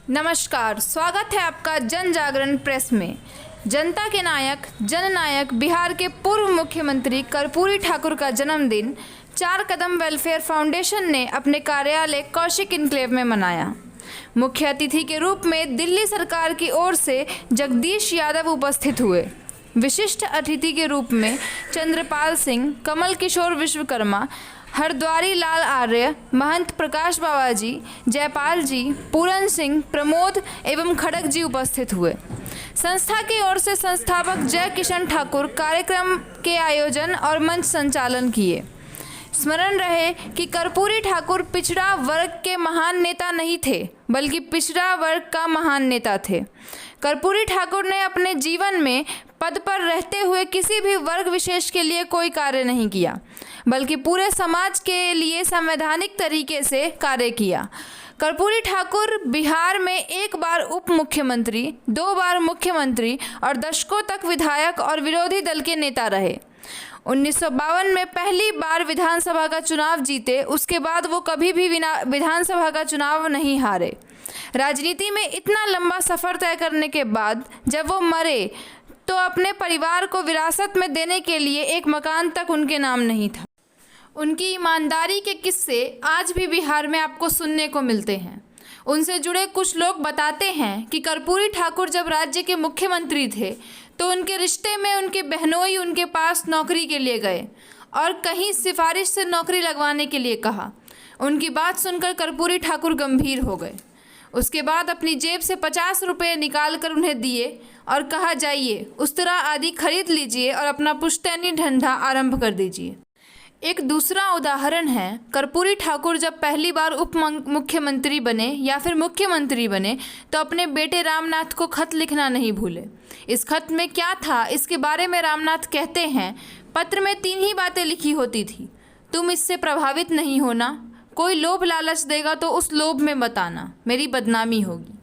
नमस्कार, स्वागत है आपका जन जागरण प्रेस में। जनता के नायक, जननायक बिहार के पूर्व मुख्यमंत्री कर्पूरी ठाकुर का जन्मदिन 4 कदम वेलफेयर फाउंडेशन ने अपने कार्यालय कौशिक इनक्लेव में मनाया। मुख्य अतिथि के रूप में दिल्ली सरकार की ओर से जगदीश यादव उपस्थित हुए। विशिष्ट अतिथि के रूप में चंद्रपाल सिंह, कमल किशोर विश्वकर्मा, हरद्वारी लाल आर्य, महंत प्रकाश बाबाजी, जयपाल जी, पूरन सिंह, प्रमोद एवं खड़ग जी उपस्थित हुए। संस्था की ओर से संस्थापक जय किशन ठाकुर कार्यक्रम के आयोजन और मंच संचालन किए। स्मरण रहे कि कर्पूरी ठाकुर पिछड़ा वर्ग के महान नेता नहीं थे, बल्कि पिछड़ा वर्ग का महान नेता थे। कर्पूरी ठाकुर ने अपने जीवन में पद पर रहते हुए किसी भी वर्ग विशेष के लिए कोई कार्य नहीं किया, बल्कि पूरे समाज के लिए संवैधानिक तरीके से कार्य किया। कर्पूरी ठाकुर बिहार में 1 बार उप मुख्यमंत्री, 2 बार मुख्यमंत्री और दशकों तक विधायक और विरोधी दल के नेता रहे। 1952 में पहली बार विधानसभा का चुनाव जीते, उसके बाद वो कभी भी विधानसभा का चुनाव नहीं हारे। राजनीति में इतना लंबा सफ़र तय करने के बाद जब वो मरे तो अपने परिवार को विरासत में देने के लिए एक मकान तक उनके नाम नहीं था। उनकी ईमानदारी के किस्से आज भी बिहार में आपको सुनने को मिलते हैं। उनसे जुड़े कुछ लोग बताते हैं कि कर्पूरी ठाकुर जब राज्य के मुख्यमंत्री थे तो उनके रिश्ते में उनके बहनोई उनके पास नौकरी के लिए गए और कहीं सिफारिश से नौकरी लगवाने के लिए कहा। उनकी बात सुनकर कर्पूरी ठाकुर गंभीर हो गए। उसके बाद अपनी जेब से 50 रुपये निकाल कर उन्हें दिए और कहा, जाइए उस्तरा आदि खरीद लीजिए और अपना पुश्तैनी धंधा आरंभ कर दीजिए। एक दूसरा उदाहरण है, कर्पूरी ठाकुर जब पहली बार उप मुख्यमंत्री बने या फिर मुख्यमंत्री बने तो अपने बेटे रामनाथ को खत लिखना नहीं भूले। इस खत में क्या था, इसके बारे में रामनाथ कहते हैं, पत्र में 3 ही बातें लिखी होती थी। तुम इससे प्रभावित नहीं होना, कोई लोभ लालच देगा तो उस लोभ में मत आना, मेरी बदनामी होगी।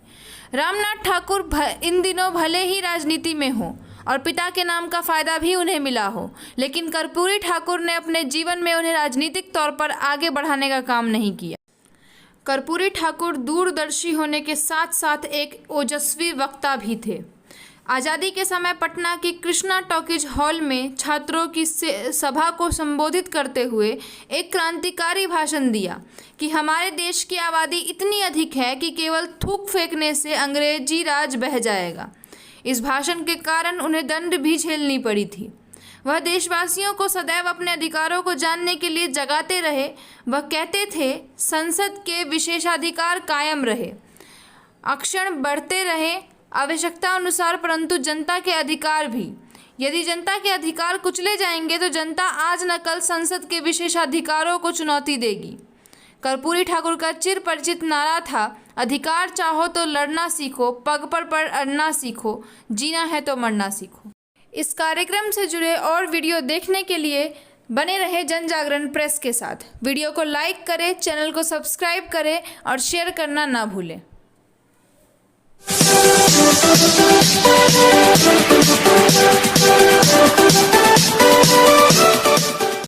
रामनाथ ठाकुर इन दिनों भले ही राजनीति में हो और पिता के नाम का फ़ायदा भी उन्हें मिला हो, लेकिन कर्पूरी ठाकुर ने अपने जीवन में उन्हें राजनीतिक तौर पर आगे बढ़ाने का काम नहीं किया। कर्पूरी ठाकुर दूरदर्शी होने के साथ साथ एक ओजस्वी वक्ता भी थे। आज़ादी के समय पटना की कृष्णा टॉकीज हॉल में छात्रों की सभा को संबोधित करते हुए एक क्रांतिकारी भाषण दिया कि हमारे देश की आबादी इतनी अधिक है कि केवल थूक फेंकने से अंग्रेजी राज बह जाएगा। इस भाषण के कारण उन्हें दंड भी झेलनी पड़ी थी। वह देशवासियों को सदैव अपने अधिकारों को जानने के लिए जगाते रहे। वह कहते थे, संसद के विशेषाधिकार कायम रहे, अक्षण बढ़ते रहे आवश्यकता अनुसार, परंतु जनता के अधिकार भी। यदि जनता के अधिकार कुचले जाएंगे तो जनता आज न कल संसद के विशेषाधिकारों को चुनौती देगी। कर्पूरी ठाकुर का चिर परिचित नारा था, अधिकार चाहो तो लड़ना सीखो, पग पर अड़ना सीखो, जीना है तो मरना सीखो। इस कार्यक्रम से जुड़े और वीडियो देखने के लिए बने रहे जन जागरण प्रेस के साथ। वीडियो को लाइक करें, चैनल को सब्सक्राइब करें और शेयर करना ना भूलें।